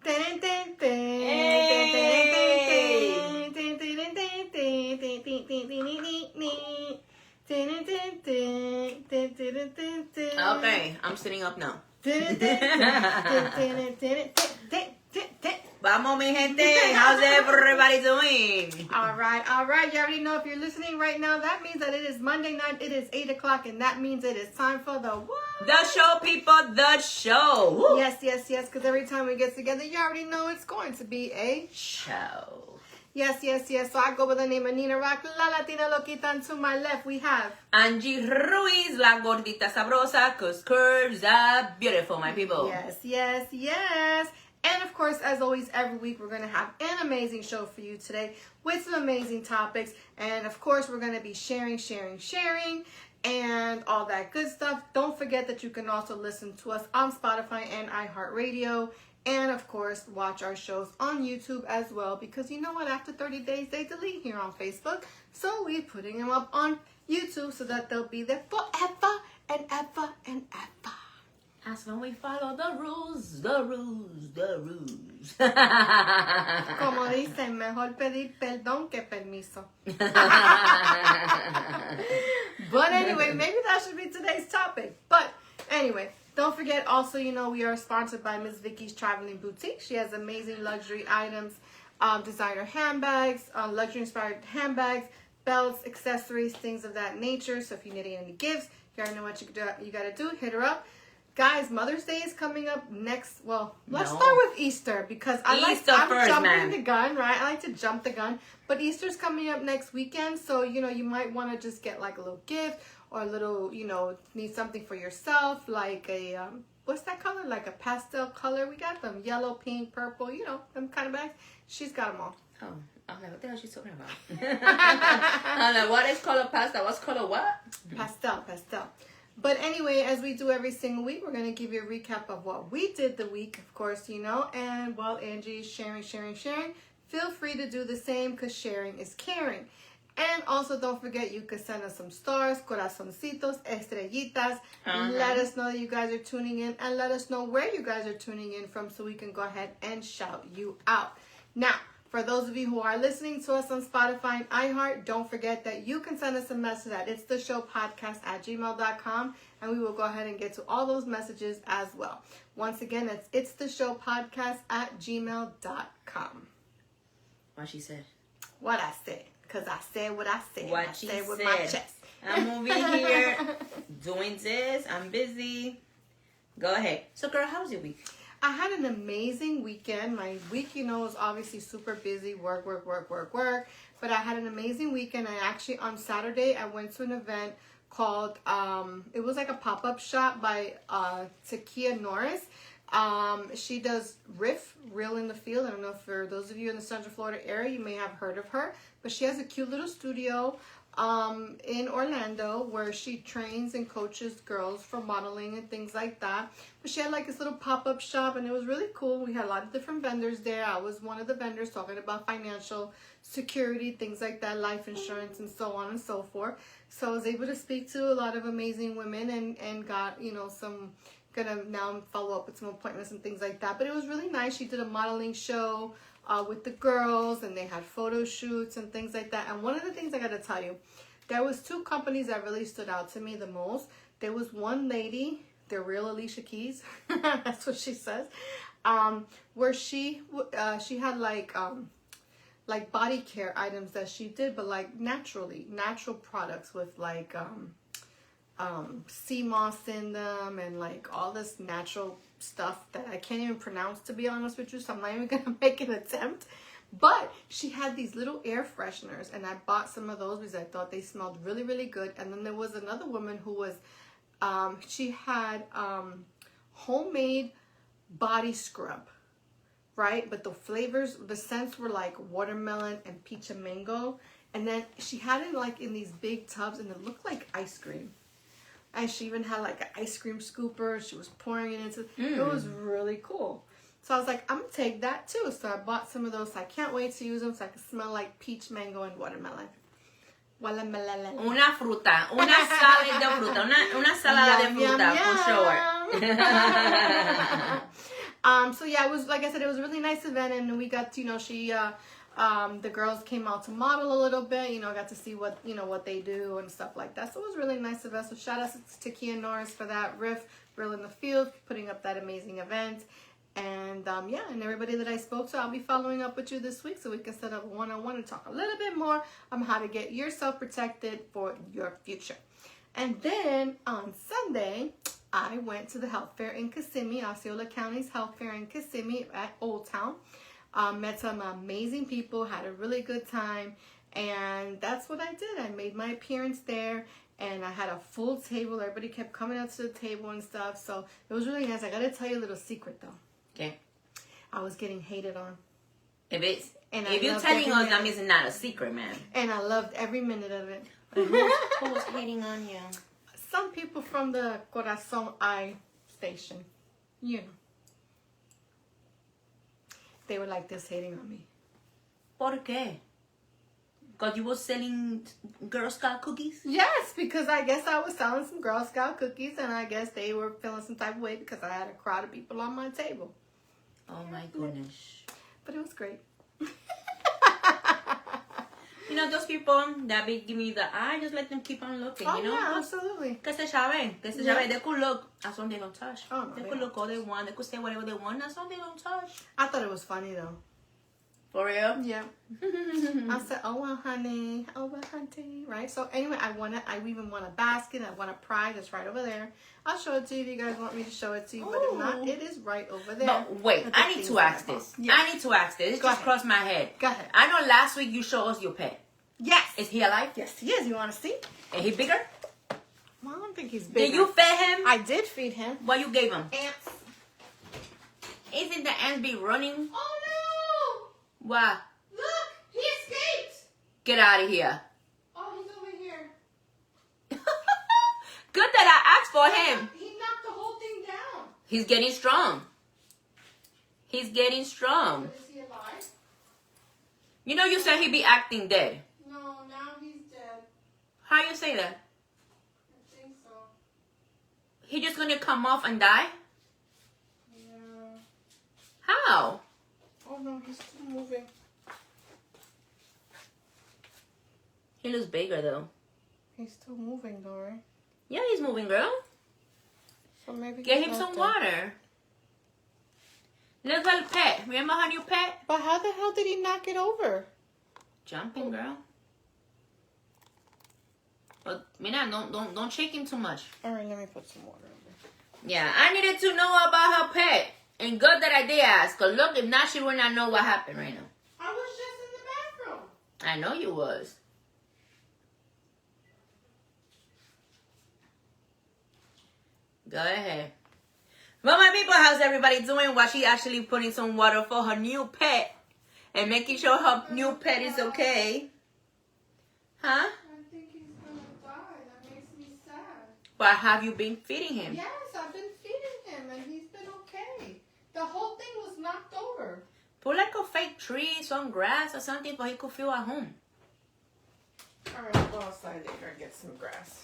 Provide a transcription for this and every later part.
Okay, I'm sitting up now. Vamos, mi gente. How's everybody doing? All right. You already know if you're listening right now, that means that it is Monday night. It is 8 o'clock, and that means it is time for the what? The show, people. The show. Woo. Yes. Because every time we get together, you already know it's going to be a Show. Yes. So I go by the name of Nina Rock, La Latina Loquita, and to my left we have Angie Ruiz, la gordita sabrosa, cause curves are beautiful, my people. Yes. And of course, as always, every week we're going to have an amazing show for you today with some amazing topics. And of course, we're going to be sharing, and all that good stuff. Don't forget that you can also listen to us on Spotify and iHeartRadio. And of course, watch our shows on YouTube as well. Because you know what? After 30 days, they delete here on Facebook. So we're putting them up on YouTube so that they'll be there forever and ever and ever. That's when we follow the rules. Como dicen, mejor pedir perdón que permiso. But anyway, maybe that should be today's topic. But anyway, don't forget also, we are sponsored by Miss Vicky's Traveling Boutique. She has amazing luxury items, designer handbags, luxury-inspired handbags, belts, accessories, things of that nature. So if you need any gifts, you already know what you got to do. Hit her up. Guys, Mother's Day is coming up next. Well, let's start with Easter because I'm jumping the gun, right? I like to jump the gun. But Easter's coming up next weekend. So, you might want to just get like a little gift or a little, need something for yourself. Like a, what's that color? Like a pastel color. We got them yellow, pink, purple, them kind of bags. She's got them all. Oh, I'm like, what the hell is she talking about? I'm like, what is color pastel? What's color what? Pastel. But anyway, as we do every single week, we're going to give you a recap of what we did the week, of course, and while Angie is sharing, feel free to do the same because sharing is caring. And also don't forget, you can send us some stars, corazoncitos, estrellitas. Let us know that you guys are tuning in and let us know where you guys are tuning in from so we can go ahead and shout you out. Now, for those of you who are listening to us on Spotify and iHeart, don't forget that you can send us a message at itstheshowpodcast@gmail.com, and we will go ahead and get to all those messages as well. Once again, that's itstheshowpodcast@gmail.com. What she said? What I said, because I said what I said. What I she said with said. my chest. I'm over here doing this. I'm busy. Go ahead. So, girl, how was your week? I had an amazing weekend. My week, was obviously super busy. Work. But I had an amazing weekend. I actually, on Saturday, I went to an event called, it was like a pop-up shop by Takia Norris. She does Real in the Field. I don't know if for those of you in the Central Florida area, you may have heard of her. But she has a cute little studio in Orlando where she trains and coaches girls for modeling and things like that. But she had like this little pop-up shop and it was really cool. We had a lot of different vendors there. I was one of the vendors talking about financial security, things like that, life insurance and so on and so forth. So I was able to speak to a lot of amazing women and got, gonna now follow up with some appointments and things like that. But it was really nice. She did a modeling show with the girls, and they had photo shoots and things like that. And one of the things I got to tell you, there was two companies that really stood out to me the most. There was one lady, the real Alicia Keys, that's what she says, where she had like body care items that she did, but like natural products with like sea moss in them and like all this natural stuff that I can't even pronounce, to be honest with you, so I'm not even gonna make an attempt. But she had these little air fresheners and I bought some of those because I thought they smelled really, really good. And then there was another woman who was she had homemade body scrub, right? But the flavors, the scents were like watermelon and peach and mango. And then she had it like in these big tubs and it looked like ice cream. And she even had like an ice cream scooper. She was pouring it into it. Was really cool. So I was like, I'm going to take that too. So I bought some of those. So I can't wait to use them so I can smell like peach, mango, and watermelon. Watermelon. Una fruta. Una salad de fruta. Una salada de fruta, for sure. So yeah, it was, like I said, it was a really nice event, and we got to, the girls came out to model a little bit, got to see what they do and stuff like that. So it was a really nice event. So shout out to Kia Norris for that. Riff, Real in the Field, putting up that amazing event. And and everybody that I spoke to, I'll be following up with you this week so we can set up a one-on-one and talk a little bit more on how to get yourself protected for your future. And then on Sunday, I went to the health fair in Kissimmee, Osceola County's health fair in Kissimmee at Old Town. Met some amazing people, had a really good time, and that's what I did. I made my appearance there, and I had a full table. Everybody kept coming up to the table and stuff, so it was really nice. I gotta tell you a little secret though. Okay. I was getting hated on. If you're telling us, that means it's not a secret, man. And I loved every minute of it. Who was hating on you? Some people from the Corazon I station, They were like this, hating on me. ¿Por qué? Because you were selling Girl Scout cookies? Yes, because I guess I was selling some Girl Scout cookies, and I guess they were feeling some type of way because I had a crowd of people on my table. Oh my goodness. But it was great. Those people that be giving you the eye, just let them keep on looking, Yeah, absolutely. Que se sabe. They could look at something they don't touch. Oh, no, they could look all they want. They could say whatever they want. That's something they don't touch. I thought it was funny, though. For real? Yeah. I said, oh, well, honey. Oh, well, honey. Right? So, anyway, I even won a basket. I won a prize. It's right over there. I'll show it to you if you guys want me to show it to you. But if not, it is right over there. But wait, I need to ask this. Yes. I need to ask this. It just crossed my head. Go ahead. I know last week you showed us your pet. Yes. Is he alive? Yes, he is. You want to see? Is he bigger? Well, I don't think he's bigger. Did you feed him? I did feed him. What you gave him? Ants. Isn't the ants be running? Oh, no. Why? Look, he escaped. Get out of here. Oh, he's over here. Good that I asked for him. He knocked the whole thing down. He's getting strong. He's getting strong. Is he alive? You said he'd be acting dead. No, now he's dead. How you say that? I think so. He just gonna come off and die? Yeah. How? Oh, no, he's still moving. He looks bigger though. He's still moving, though, right? Yeah, he's moving, girl. So maybe Get him some water. Look at pet. Remember how you pet? But how the hell did he knock it over? Jumping, girl. But Mina, don't shake him too much. All right, let me put some water over. Yeah, I needed to know about her pet. And good that I did ask. Cause look, if not, she would not know what happened right now. I was just in the bathroom. I know you was. Go ahead. Well, my people, how's everybody doing? While she actually putting some water for her new pet and making sure her new pet is okay. Huh? I think he's gonna die. That makes me sad. But have you been feeding him? Yes, I've been feeding him and he's been okay. The whole thing was knocked over. Put like a fake tree, some grass or something for he could feel at home. All right, I'll go outside later and get some grass.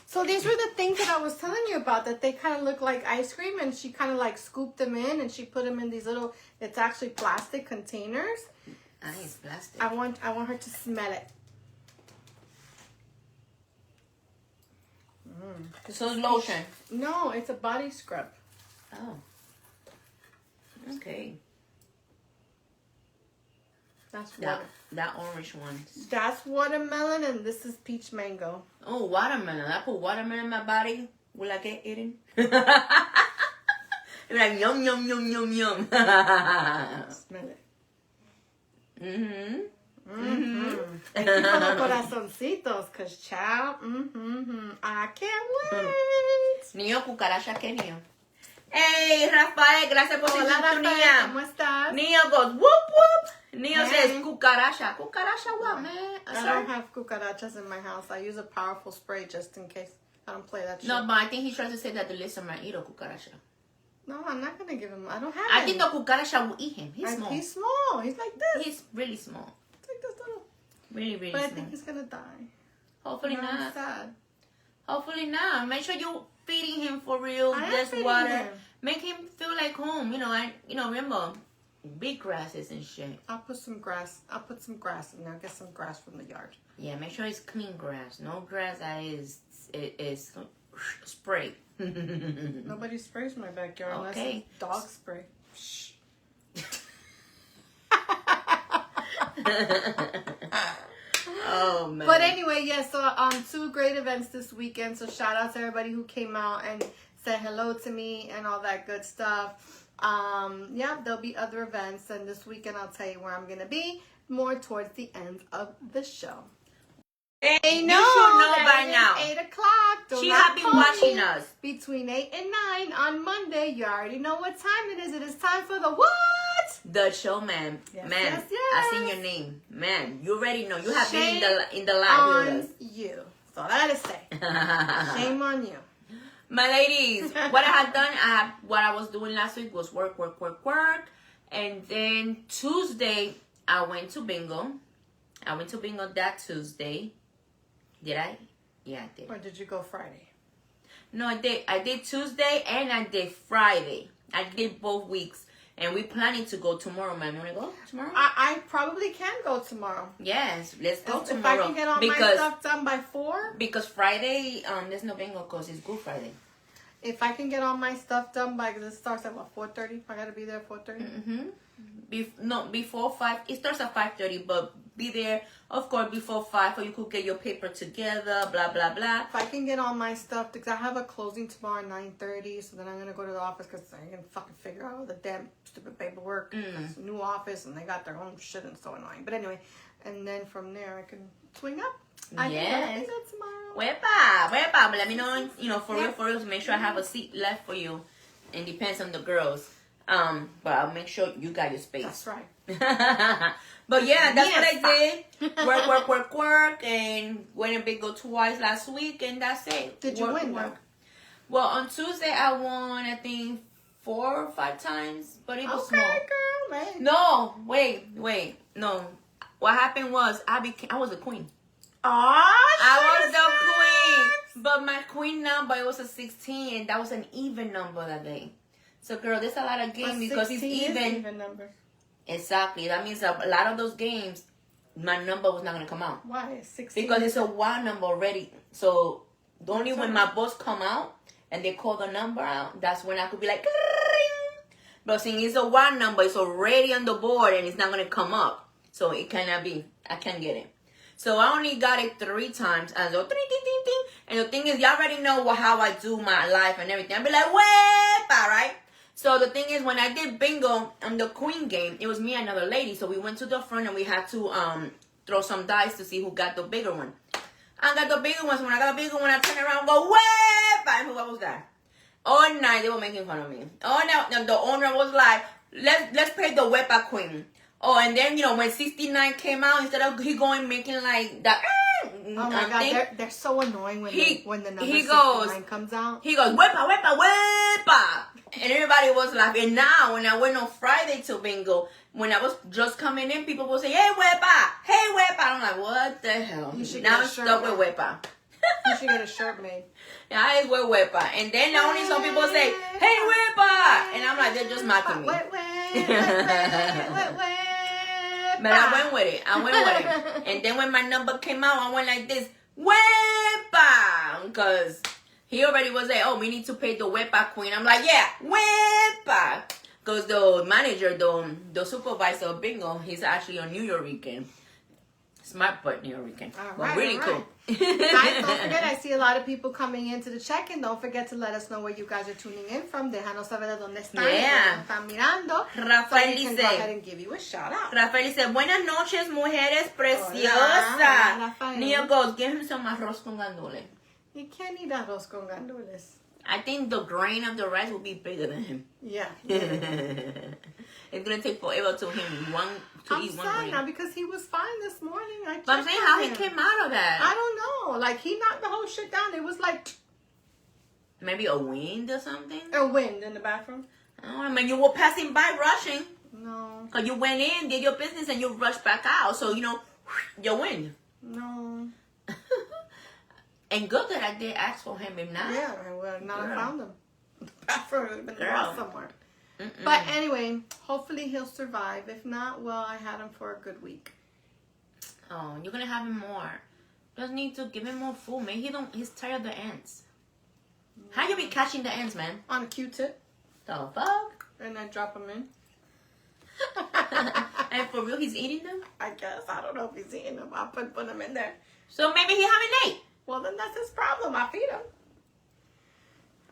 So these were the things that I was telling you about, that they kind of look like ice cream, and she kind of like scooped them in and she put them in these little, it's actually plastic containers. It's plastic. I want her to smell it. So it's lotion. No, it's a body scrub. Oh. Okay. That's that orange one. That's watermelon, and this is peach mango. Oh, watermelon. I put watermelon in my body. Will I get eaten? Be like, yum, yum, yum, yum, yum. Smell it. Mm-hmm. Mm-hmm. And keep on the corazoncitos, because child, I can't wait. Niño cucaracha, ¿qué niño? Hey, Rafael, gracias por su sintonía. ¿Cómo estás? Neo goes, whoop, whoop. Neo says, cucaracha. Cucaracha what, man? I don't have cucarachas in my house. I use a powerful spray just in case. I don't play that shit. No, but I think he's trying to say that the listener might eat a cucaracha. No, I'm not going to give him. I don't have I think the cucaracha will eat him. He's small. He's small. He's like this. He's really small. He's like this little. Really, really but small. I think he's going to die. Hopefully I'm not. sad. Hopefully not. Make sure you feeding him for real. I am This feeding water. him. Make him feel like like home. Remember, big grasses and shit. I'll put some grass in there. Get some grass from the yard. Yeah, make sure it's clean grass. No grass that is sprayed. Nobody sprays my backyard unless it's dog spray. Shh. Oh man. But anyway, yeah, so 2 great events this weekend. So shout out to everybody who came out and said hello to me and all that good stuff. Yeah, there'll be other events, and this weekend I'll tell you where I'm gonna be more towards the end of the show. You should know by now. 8 o'clock. She has been watching us. Between 8 and 9 on Monday. You already know what time it is. It is time for the what? The show, man. Yes, man, yes, yes. I seen your name. Man, you already know. You have been in the live on with us. you. That's all I gotta say. Shame on you. My ladies, what I had done, what I was doing last week was work. And then Tuesday, I went to bingo. I went to bingo that Tuesday. Did I? Yeah, I did. Or did you go Friday? No, I did. I did Tuesday and I did Friday. I did both weeks. And we planning to go tomorrow, man. You want to go tomorrow? I probably can go tomorrow. Yes, let's go If tomorrow. I can get all my stuff done by 4. Because Friday, there's no bingo because it's Good Friday. If I can get all my stuff done by, because it starts at what, 4:30? I gotta be there at 4:30. Before 5. It starts at 5:30, but be there, of course, before 5, so you could get your paper together. Blah blah blah. If I can get all my stuff, because I have a closing tomorrow at 9:30, so then I'm gonna go to the office because I can fucking figure out all the damn stupid paperwork. It's a new office and they got their own shit and it's so annoying. But anyway, and then from there I can swing up. I can go tomorrow. Wepa. But let me know, for real, to make sure I have a seat left for you. It depends on the girls. But I'll make sure you got your space. That's right. But yeah, that's what I did. Work, and went and bingo twice last week, and that's it. Did you win? Well, on Tuesday I won, I think 4 or 5 times, but it was small. Girl, man. No, wait, no. What happened was I was the queen. I was the queen, but my queen number, it was a 16, and that was an even number that day. So, girl, there's a lot of games because it's even number. Exactly. That means a lot of those games, my number was not going to come out. Why? 16. Because it's a wild number already. So, only when my boss come out and they call the number out, that's when I could be like, ring. But since it's a wild number, it's already on the board and it's not going to come up. So, it cannot be. I can't get it. So I only got it 3 times. And so, ding, ding, ding, ding. And the thing is, y'all already know how I do my life and everything. I'll be like, wepa, right? So the thing is, when I did bingo on the queen game, it was me and another lady. So we went to the front and we had to throw some dice to see who got the bigger one. I got the bigger one. So when I got the bigger one, I turned around and go, wepa. And who was that? All night, they were making fun of me. All night, the owner was like, let's play the wepa queen. Oh, and then, when 69 came out, instead of he going making like that. Oh my God, they're so annoying when the number 69 comes out. He goes, wepa. And everybody was laughing. And now, when I went on Friday to bingo, when I was just coming in, people would say, hey, wepa. I'm like, what the hell? Now I'm stuck with wepa. You should get a shirt made. Yeah, I wear wepa. And then only some people say, hey, wepa. And I'm like, they're just mocking me. But I went with it. And then when my number came out, I went like this, wepa. Because he already was like, oh, we need to pay the wepa queen. I'm like, yeah, wepa. Because the manager, the supervisor of bingo, he's actually a New Yorker. Smart but New Yorker. But really cool. Guys, don't forget, I see a lot of people coming into the check-in. Don't forget to let us know where you guys are tuning in from. Déjanos saber de dónde están. Yeah. Están mirando. Rafael so we can go ahead and give you a shout out. Rafael dice, buenas noches, mujeres preciosas. Nia goes, give him some arroz con gandules. You can't eat arroz con gandules. I think the grain of the rice will be bigger than him. Yeah. It's going to take forever to him to eat one grain. Now because he was fine this morning. But I'm saying how he came out of that. I don't know. Like, he knocked the whole shit down. It was like... Maybe a wind or something? A wind in the bathroom. I mean, you were passing by rushing. No. Because you went in, did your business, and you rushed back out. So, you win. No. And good that I did ask for him. If not... Yeah, I would not have found him. The bathroom would have been lost somewhere. But anyway, hopefully he'll survive. If not, well, I had him for a good week. Oh, you're gonna have him more. Just need to give him more food, man. He's tired of the ants. How you be catching the ants, man? On a Q-tip. The fuck? And I drop them in. And for real, he's eating them? I guess. I don't know if he's eating them. I'll put them in there. So maybe he haven't ate. Well, then that's his problem. I feed him.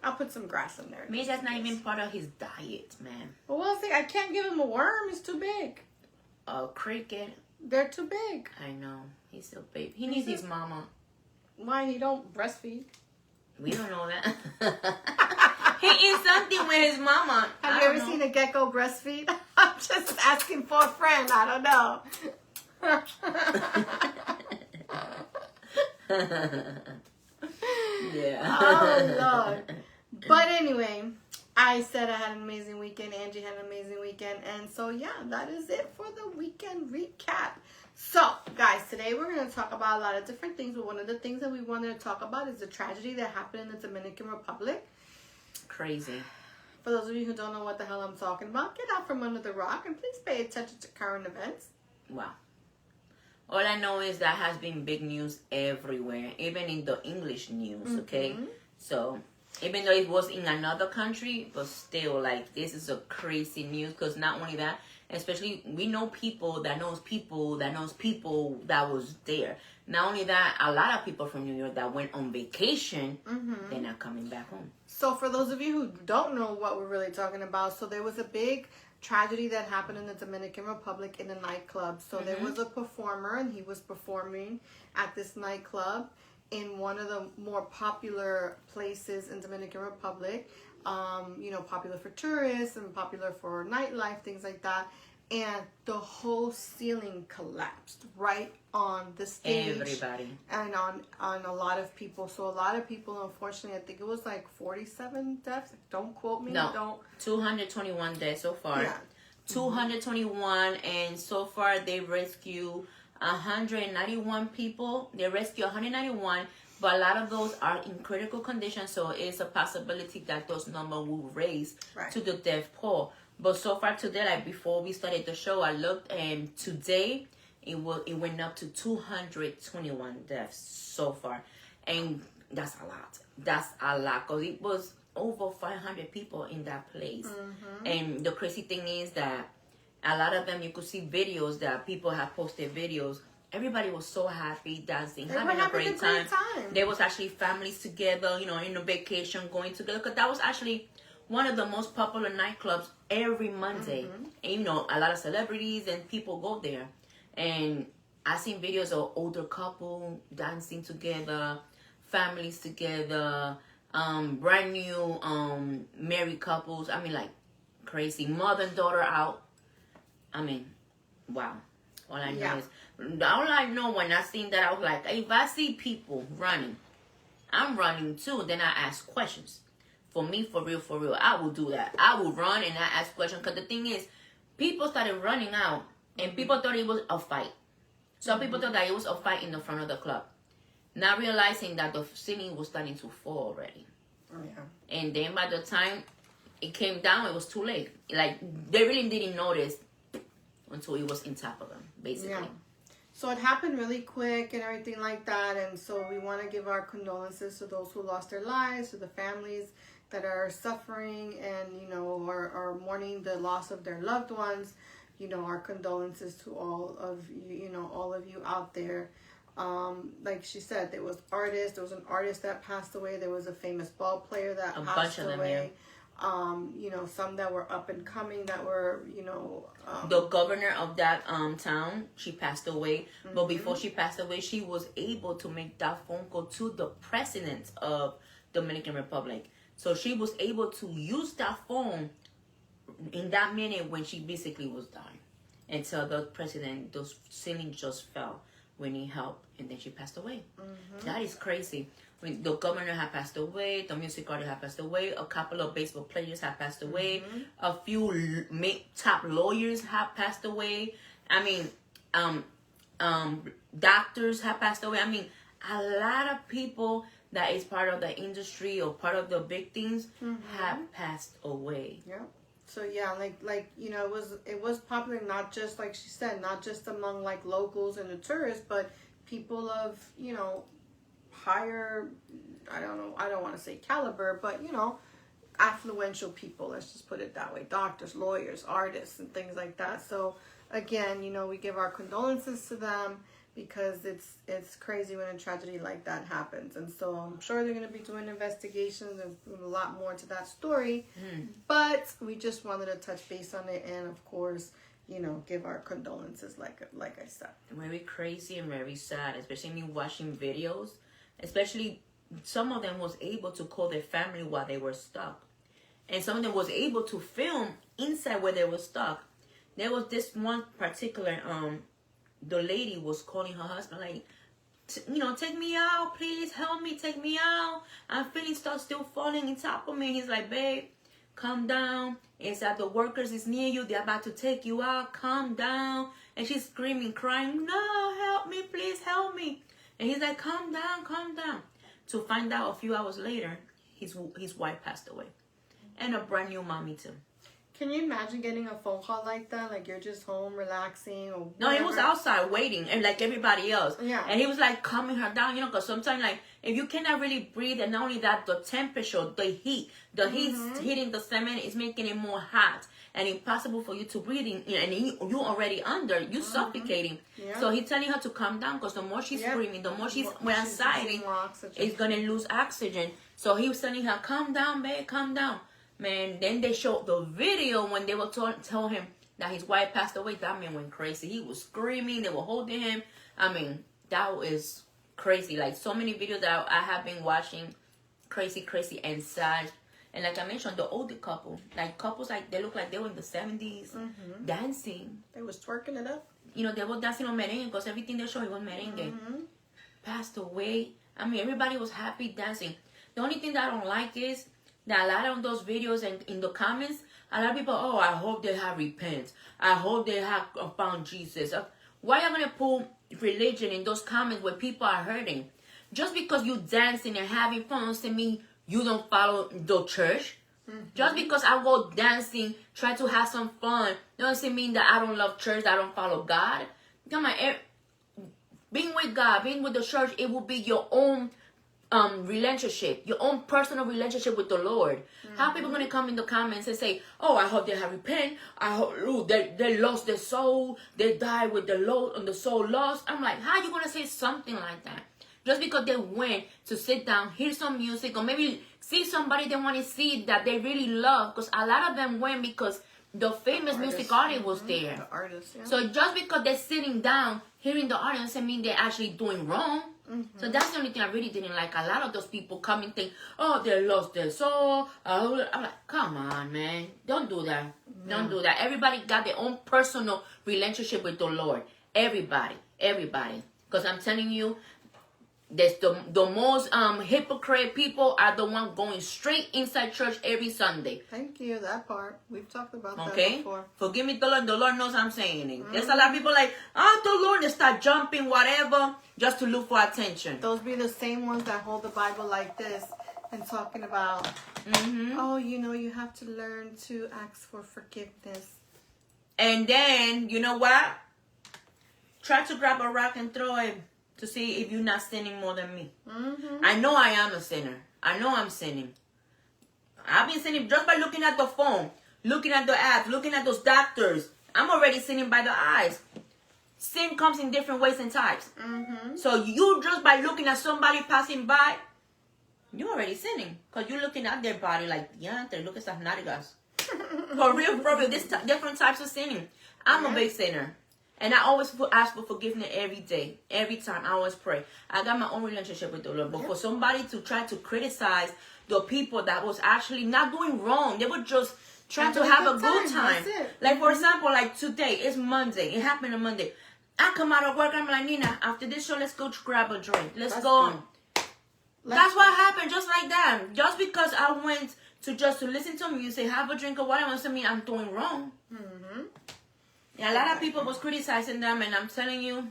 I'll put some grass in there. Maybe that's not even part of his diet, man. Well, we'll see. I can't give him a worm. It's too big. A cricket. They're too big. I know. He's still baby. He needs his mama. Why he don't breastfeed? We don't know that. He eats something with his mama. Have you ever seen a gecko breastfeed? I'm just asking for a friend. I don't know. Yeah. Oh, Lord. But anyway, I said I had an amazing weekend. Angie had an amazing weekend. And so, yeah, that is it for the weekend recap. So, guys, today we're going to talk about a lot of different things. But one of the things that we wanted to talk about is the tragedy that happened in the Dominican Republic. Crazy. For those of you who don't know what the hell I'm talking about, get out from under the rock and please pay attention to current events. Wow. All I know is that has been big news everywhere, even in the English news, okay? So, even though it was in another country, but still, like, this is a crazy news, because not only that, especially, we know people that knows people that knows people that was there. Not only that, a lot of people from New York that went on vacation, they're not coming back home. So for those of you who don't know what we're really talking about, so there was a big tragedy that happened in the Dominican Republic in a nightclub. So there was a performer, and he was performing at this nightclub in one of the more popular places in Dominican Republic. You know, popular for tourists and popular for nightlife, things like that. And the whole ceiling collapsed right on the stage. Everybody. And on a lot of people. So a lot of people, unfortunately, I think it was like 47 deaths. Don't quote me. No, Don't. 221 deaths so far. Yeah. 221, and so far they rescued 191 people. They rescued 191, but a lot of those are in critical condition, so it's a possibility that those numbers will raise to the death toll. But so far today, like before we started the show, I looked, and today it went up to 221 deaths so far, and that's a lot. That's a lot, because it was over 500 people in that place. And the crazy thing is that a lot of them, you could see videos that people have posted videos. Everybody was so happy, dancing, having a great time. There was actually families together, you know, in a vacation, going together, because that was actually one of the most popular nightclubs every Monday. And, you know, a lot of celebrities and people go there. And I've seen videos of older couple dancing together, families together, brand new married couples. I mean, like, crazy. Mother and daughter out. I mean, wow. All I know is, all I know when I seen that, I was like, if I see people running, I'm running too. Then I ask questions. For me, for real, I will do that. I will run and I ask questions. Because the thing is, people started running out, and people thought it was a fight. Some people thought that it was a fight in the front of the club, not realizing that the ceiling was starting to fall already. And then by the time it came down, it was too late. Like, they really didn't notice until it was in top of them, basically. So it happened really quick and everything like that. And so we want to give our condolences to those who lost their lives, to the families that are suffering and, you know, are mourning the loss of their loved ones. You know, our condolences to all of you, you know, all of you out there. Like she said, there was artists. There was an artist that passed away. There was a famous ball player that passed away. You know, some that were up and coming that were, you know... the governor of that town, she passed away. But before she passed away, she was able to make that phone call to the president of Dominican Republic. So she was able to use that phone in that minute when she basically was dying. Until the president, those ceiling just fell when he helped, and then she passed away. That is crazy. When the governor had passed away, the music artist had passed away, a couple of baseball players had passed away, a few top lawyers have passed away. I mean, doctors have passed away. I mean, a lot of people that is part of the industry or part of the big things have passed away. So yeah, like you know, it was popular, not just like she said, not just among like locals and the tourists, but people of, you know, higher, I don't want to say caliber, but you know, affluential people, let's just put it that way, doctors, lawyers, artists, and things like that. So again, you know, we give our condolences to them, because it's crazy when a tragedy like that happens. And so I'm sure they're going to be doing investigations and a lot more to that story. But we just wanted to touch base on it, and of course, you know, give our condolences, like I said. Very crazy and very sad, especially me watching videos. Especially some of them was able to call their family while they were stuck. And some of them was able to film inside where they were stuck. There was this one particular, the lady was calling her husband, like, you know, take me out, please, help me, take me out. I'm feeling stuff still falling on top of me. He's like, babe, calm down. It's that the workers is near you. They're about to take you out. Calm down. And she's screaming, crying, no, help me, please, help me. And he's like, calm down, calm down. To find out a few hours later, his wife passed away. And a brand new mommy, too. Can you imagine getting a phone call like that? Like you're just home relaxing or whatever? No, he was outside waiting, and like everybody else. Yeah. And he was like calming her down, you know, because sometimes like if you cannot really breathe, and not only that, the temperature, the heat hitting the cement is making it more hot and impossible for you to breathe in, and you already under, you suffocating. Yeah. So he's telling her to calm down, because the more she's screaming, the more she's outside, it's gonna lose oxygen. So he was telling her, calm down, babe, calm down. Man, then they showed the video when they were tell him that his wife passed away. That man went crazy. He was screaming. They were holding him. I mean, that was crazy. Like, so many videos that I have been watching. Crazy, crazy, and sad. And like I mentioned, the older couple. Like, couples, like, they look like they were in the 70s. Dancing. They was twerking it up. You know, they were dancing on merengue, because everything they showed was merengue. Passed away. I mean, everybody was happy dancing. The only thing that I don't like is that a lot of those videos and in the comments, a lot of people, oh, I hope they have repent. I hope they have found Jesus. Why are you going to put religion in those comments where people are hurting? Just because you dancing and having fun doesn't mean you don't follow the church. Just because I go dancing, try to have some fun, doesn't mean that I don't love church, that I don't follow God. Come on, being with God, being with the church, it will be your own relationship, your own personal relationship with the Lord. How people gonna come in the comments and say, oh, I hope they have repent, I hope, ooh, they lost their soul, they died with the soul lost. I'm like, how you gonna say something like that? Just because they went to sit down, hear some music, or maybe see somebody they want to see that they really love, because a lot of them went because the famous music artist was there. The artist, yeah. So just because they're sitting down, hearing the audience, doesn't mean they're actually doing wrong. So that's the only thing I really didn't like. A lot of those people come and think, oh, they lost their soul. I'm like, come on, man. Don't do that. Don't do that. Everybody got their own personal relationship with the Lord. Everybody. Because I'm telling you, that's the most hypocrite people are the ones going straight inside church every Sunday. Thank you, that part. We've talked about that before. Forgive me, the Lord knows I'm saying it. There's a lot of people like, oh, the Lord, they start jumping, whatever, just to look for attention. Those be the same ones that hold the Bible like this and talking about, oh, you know, you have to learn to ask for forgiveness. And then, you know what? Try to grab a rock and throw it to see if you're not sinning more than me. I know I am a sinner. I know I'm sinning. I've been sinning just by looking at the phone, looking at the apps, looking at those doctors. I'm already sinning by the eyes. Sin comes in different ways and types. So you just by looking at somebody passing by, you're already sinning. Because you're looking at their body like, yeah, they look at esas nalgas. For real, this different types of sinning. I'm a big sinner. And I always ask for forgiveness every day. Every time I always pray. I got my own relationship with the Lord. But for somebody to try to criticize the people that was actually not doing wrong. They were just trying to have a good time. Like, for example, like today, it's Monday. It happened on Monday. I come out of work. I'm like, Nina, after this show, let's go grab a drink. Let's go on. That's what happened. Just like that. Just because I went to listen to music, have a drink or whatever, doesn't mean I'm doing wrong. And a lot of people was criticizing them, and I'm telling you,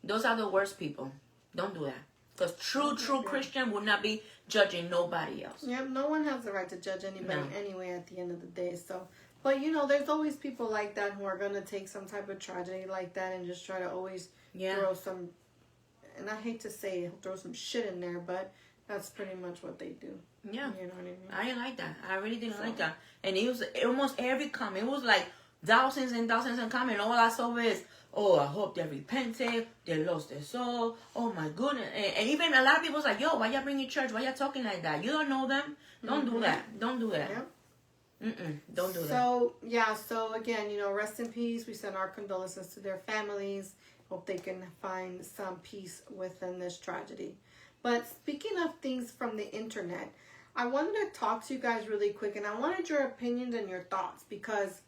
those are the worst people. Don't do that. Because true Christian will not be judging nobody else. Yep, no one has the right to judge anybody No. anyway at the end of the day. So, but you know, there's always people like that who are going to take some type of tragedy like that and just try to always throw some, and I hate to say throw some shit in there, but that's pretty much what they do. Yeah. You know what I mean? I didn't like that. I really didn't like that. And it was almost every comment. It was like thousands and thousands of comments. All I saw was, oh, I hope they repented. They lost their soul. Oh, my goodness. And even a lot of people was like, yo, why y'all bringing church? Why y'all talking like that? You don't know them. Don't do that. Don't do that. Yep. Don't do that. So again, you know, rest in peace. We send our condolences to their families. Hope they can find some peace within this tragedy. But speaking of things from the internet, I wanted to talk to you guys really quick, and I wanted your opinions and your thoughts because,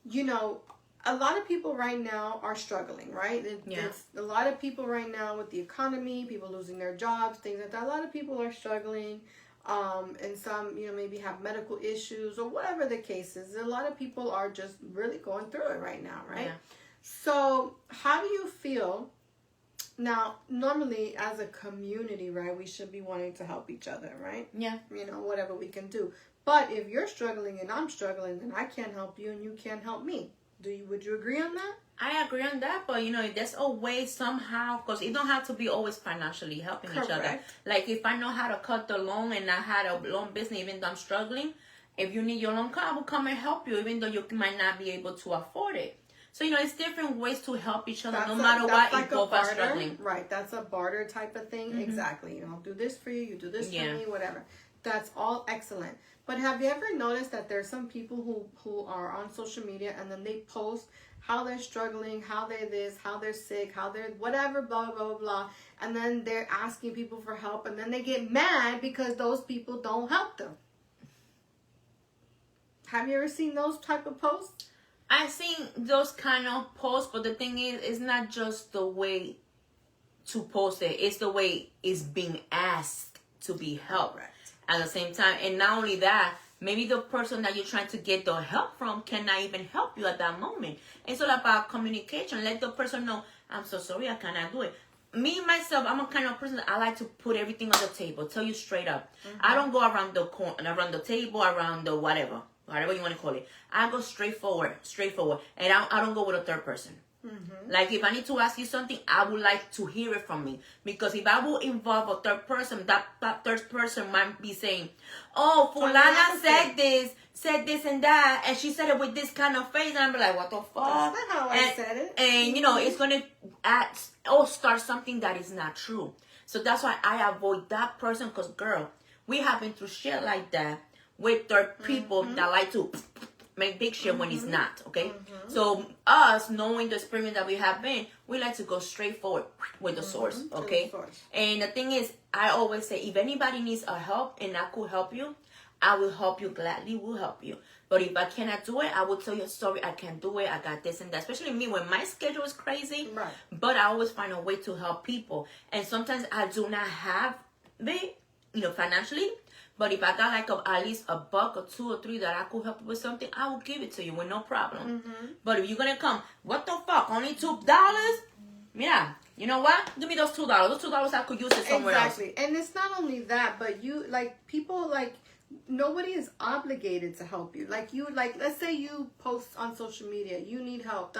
you know, a lot of people right now are struggling, right? It's a lot of people right now with the economy, people losing their jobs, things like that. A lot of people are struggling, and some, you know, maybe have medical issues or whatever the case is. A lot of people are just really going through it right now, right? Yeah. So how do you feel? Now, normally as a community, right, we should be wanting to help each other, right? Yeah. You know, whatever we can do. But if you're struggling and I'm struggling, then I can't help you and you can't help me. Would you agree on that? I agree on that, but you know, there's a way somehow, because it don't have to be always financially helping each other. Like if I know how to cut the loan and I had a loan business, even though I'm struggling, if you need your loan cut, I will come and help you, even though you might not be able to afford it. So, you know, it's different ways to help each other, no matter what, like if both are struggling. Right, that's a barter type of thing. Exactly. You know, I'll do this for you, you do this for me, whatever. That's all excellent. But have you ever noticed that there's some people who are on social media and then they post how they're struggling, how they're this, how they're sick, how they're whatever, blah, blah, blah, blah. And then they're asking people for help and then they get mad because those people don't help them. Have you ever seen those type of posts? I've seen those kind of posts, but the thing is, it's not just the way to post it. It's the way it's being asked to be helped at the same time. And not only that, maybe the person that you're trying to get the help from cannot even help you at that moment. It's all about communication. Let the person know, I'm so sorry, I cannot do it. Me, myself, I'm a kind of person that I like to put everything on the table, tell you straight up. I don't go around the corner, around the table, around the whatever you want to call it. I go straightforward. And I don't go with a third person. Like if I need to ask you something, I would like to hear it from me. Because if I will involve a third person, that third person might be saying, oh, Fulana said this and that, and she said it with this kind of face, and I'm like, what the fuck? That's not how I said it. And you know, it's gonna start something that is not true. So that's why I avoid that person, because girl, we have been through shit like that with third people that like to make big shit when it's not, okay? So us, knowing the experience that we have been, we like to go straight forward with the source, okay? And the thing is, I always say, if anybody needs a help and I could help you, I will help you, gladly will help you. But if I cannot do it, I will tell you, sorry, I can't do it, I got this and that. Especially me, when my schedule is crazy, but I always find a way to help people. And sometimes I do not have it, you know, financially. But if I got like at least $1 or $2 or $3 that I could help you with something, I will give it to you with no problem. But if you're going to come, what the fuck, only $2? Yeah, you know what? Give me those $2. Those $2 I could use it somewhere else. And it's not only that, but you, like, people, like, nobody is obligated to help you. Like, let's say you post on social media, you need help,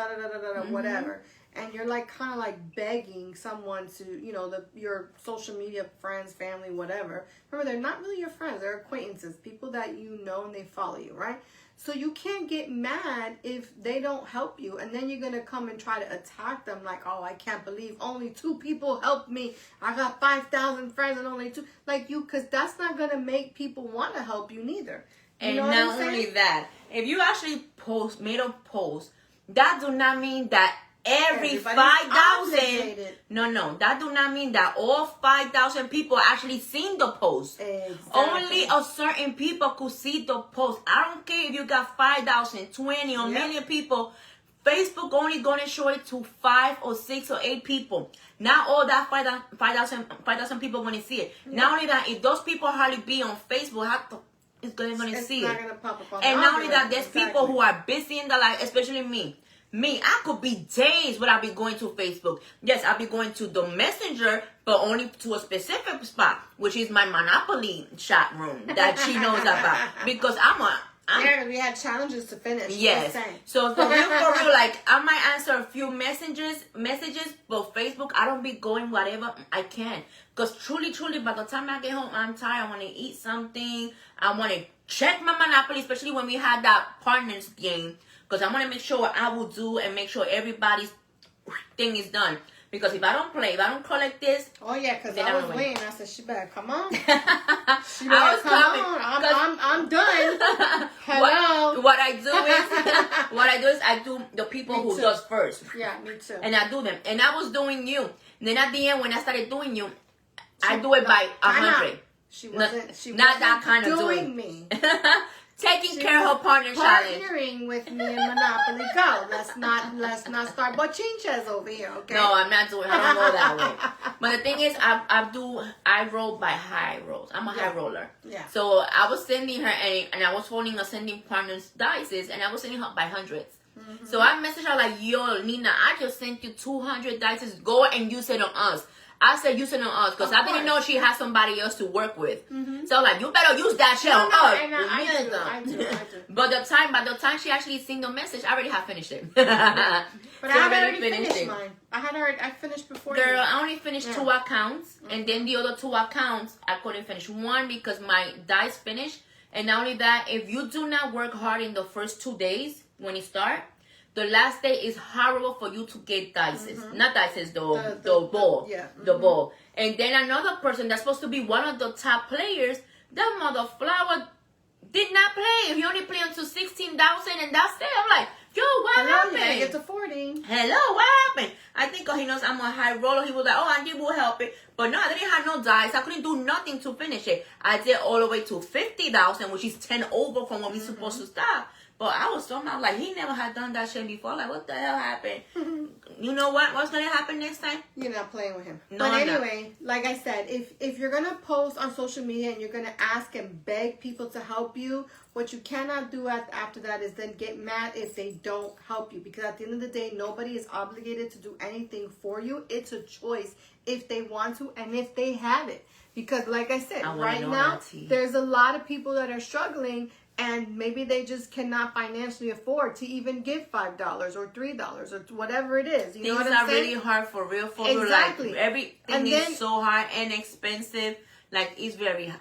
whatever. And you're like kind of like begging someone to, you know, your social media friends, family, whatever. Remember, they're not really your friends. They're acquaintances, people that you know and they follow you, right? So you can't get mad if they don't help you. And then you're going to come and try to attack them like, oh, I can't believe only 2 people helped me. I got 5,000 friends and only 2. Like you, because that's not going to make people want to help you neither. You and know not only that, if you actually made a post, that do not mean that every 5,000 no, that do not mean that all 5,000 people actually seen the post. Only a certain people could see the post. I don't care if you got 5,000, 20 or million people. Facebook only gonna show it to 5 or 6 or 8 people. Not all that 5,000 people gonna see it. Not only that, if those people hardly be on Facebook, it's gonna see it. Not gonna pop up on and not only that, there's people who are busy in their life, especially me. Me, I could be days without be going to Facebook. Yes, I'll be going to the Messenger, but only to a specific spot, which is my Monopoly chat room that she knows about. Because we had challenges to finish. Yes. So for real, like I might answer a few messages, but Facebook, I don't be going whatever I can. Because truly, by the time I get home, I'm tired. I want to eat something. I want to check my Monopoly, especially when we had that partners game. Because I want to make sure what I will do and make sure everybody's thing is done. Because if I don't play, if I don't collect this... Oh, yeah, because I was waiting. I said, she better come on. She better come on. I'm done. Hello. What I do is I do the people who does first. Yeah, me too. And I do them. And I was doing you. And then at the end, when I started doing you, I do it by 100. She wasn't not that kind of doing me. Taking care of her partner challenge. Partnering with me in Monopoly Go. Let's not start bochinches over here, okay? No, I'm not doing. I don't go that way. But the thing is, I roll by high rolls. I'm a high roller. Yeah. So I was sending her and I was phoning her sending partners dices, and I was sending her by hundreds. Mm-hmm. So I messaged her like, yo, Nina, I just sent you 200 dices. Go and use it on us. I said use it on us because I didn't know she had somebody else to work with. Mm-hmm. So like, you better use that shit on us. I do. But by the time she actually seen the message, I already had finished it. But I had already finished mine. I finished before Girl, you. I only finished 2 accounts. Mm-hmm. And then the other 2 accounts, I couldn't finish. One, because my dice finished. And not only that, if you do not work hard in the first 2 days when you start, the last day is horrible for you to get dices. Mm-hmm. Not dices, the ball. Yeah. The ball. And then another person that's supposed to be one of the top players, that mother flower did not play. He only played until 16,000 and that's it. I'm like, yo, what happened? I get to 40. Hello, what happened? I think he knows I'm a high roller. He was like, oh, Angie will help it. But no, I didn't have no dice. I couldn't do nothing to finish it. I did all the way to 50,000, which is 10 over from when we're supposed to stop. But I was somehow like, he never had done that shit before. Like, what the hell happened? You know what? What's going to happen next time? You're not playing with him. No, but I'm anyway, like I said, if you're going to post on social media and you're going to ask and beg people to help you, what you cannot do after that is then get mad if they don't help you. Because at the end of the day, nobody is obligated to do anything for you. It's a choice if they want to and if they have it. Because like I said, right now, there's a lot of people that are struggling and maybe they just cannot financially afford to even give $5 or $3 or whatever it is. You know what I'm saying? Things are really hard for real. Exactly. Like, everything is so hard and expensive. Like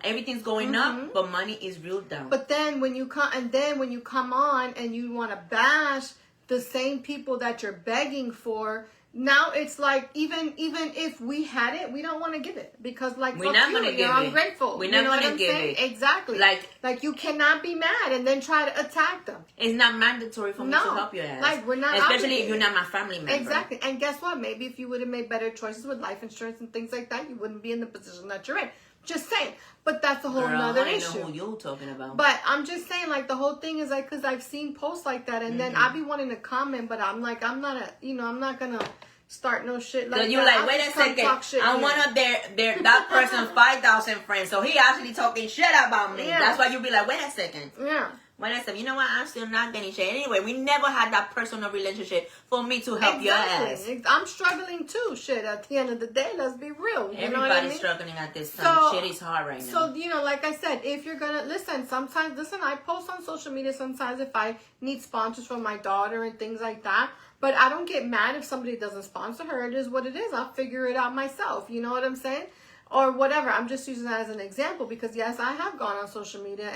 everything's going up, but money is real down. But then when you come on and you want to bash the same people that you're begging for, now it's like even if we had it, we don't want to give it because like we're not going to give it. You're ungrateful. We're not going to give it. Exactly. Like you cannot be mad and then try to attack them. It's not mandatory for me to help your ass. Like we're not, especially if you're not my family member. Exactly. And guess what? Maybe if you would have made better choices with life insurance and things like that, you wouldn't be in the position that you're in. Just saying. But that's a whole nother issue. I know who you're talking about. But I'm just saying, like, the whole thing is, like, because I've seen posts like that, and then I'll be wanting to comment, but I'm like, I'm not going to start no shit like that. So you're like, wait a second, I'm one of that person's 5,000 friends, so he actually talking shit about me. Yeah. That's why you'll be like, wait a second. Yeah. When I said, you know what, I'm still not getting shit. Anyway, we never had that personal relationship for me to help your ass. I'm struggling too, shit. At the end of the day, let's be real. Everybody's struggling at this time. Shit is hard right now. So, like I said, if you're going to, listen, I post on social media sometimes if I need sponsors for my daughter and things like that. But I don't get mad if somebody doesn't sponsor her. It is what it is. I'll figure it out myself. You know what I'm saying? Or whatever. I'm just using that as an example because, yes, I have gone on social media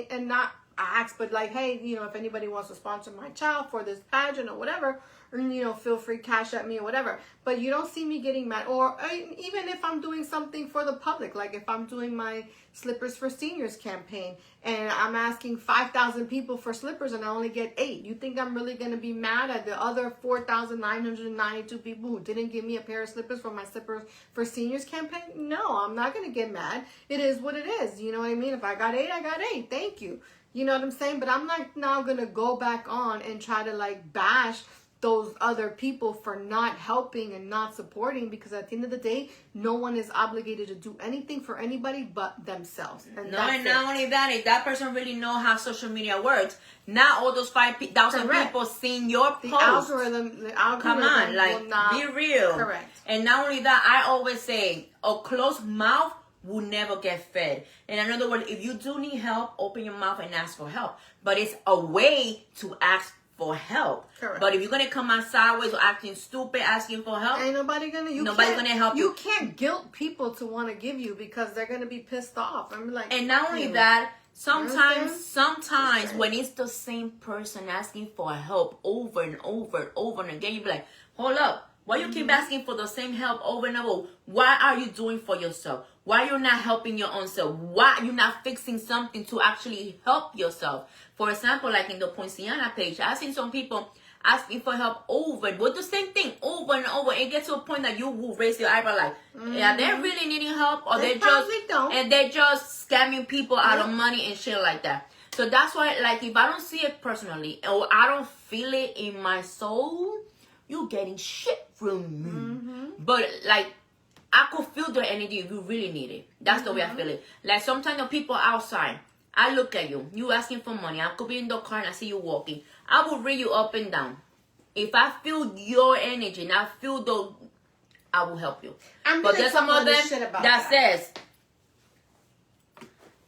and not ask, but like, hey, if anybody wants to sponsor my child for this pageant or whatever, or, feel free, cash at me or whatever. But you don't see me getting mad. Or even if I'm doing something for the public, like if I'm doing my Slippers for Seniors campaign and I'm asking 5,000 people for slippers and I only get 8. You think I'm really going to be mad at the other 4,992 people who didn't give me a pair of slippers for my Slippers for Seniors campaign? No, I'm not going to get mad. It is what it is. You know what I mean? If I got 8, I got 8. Thank you. You know what I'm saying? But I'm not now going to go back on and try to like bash those other people for not helping and not supporting, because at the end of the day, no one is obligated to do anything for anybody but themselves. And not only that, if that person really know how social media works, not all those 5,000 people seeing your post. The algorithm Come on, like, will not, be real. Correct. And not only that, I always say, a closed mouth will never get fed. In other words, if you do need help, open your mouth and ask for help. But it's a way to ask for help. Correct. But if you're gonna come out sideways or acting stupid, asking for help, ain't nobody's gonna help you. You can't guilt people to want to give you, because they're gonna be pissed off. I'm like, and not only that, sometimes when it's the same person asking for help over and over and over and again, you be like, hold up, why you keep asking for the same help over and over? What are you doing for yourself? Why you're not helping your own self? Why you're not fixing something to actually help yourself? For example, like in the Poinciana page, I've seen some people asking for help over with the same thing over and over. It gets to a point that you will raise your eyebrow like, yeah, they're really needing help, or they're just scamming people out of money and shit like that. So that's why, like, if I don't see it personally or I don't feel it in my soul, you're getting shit from me. But like, I could feel the energy if you really need it. That's the way I feel it. Like, sometimes the people outside, I look at you, you asking for money. I could be in the car and I see you walking. I will read you up and down. If I feel your energy and I feel I will help you. But there's some of them that says,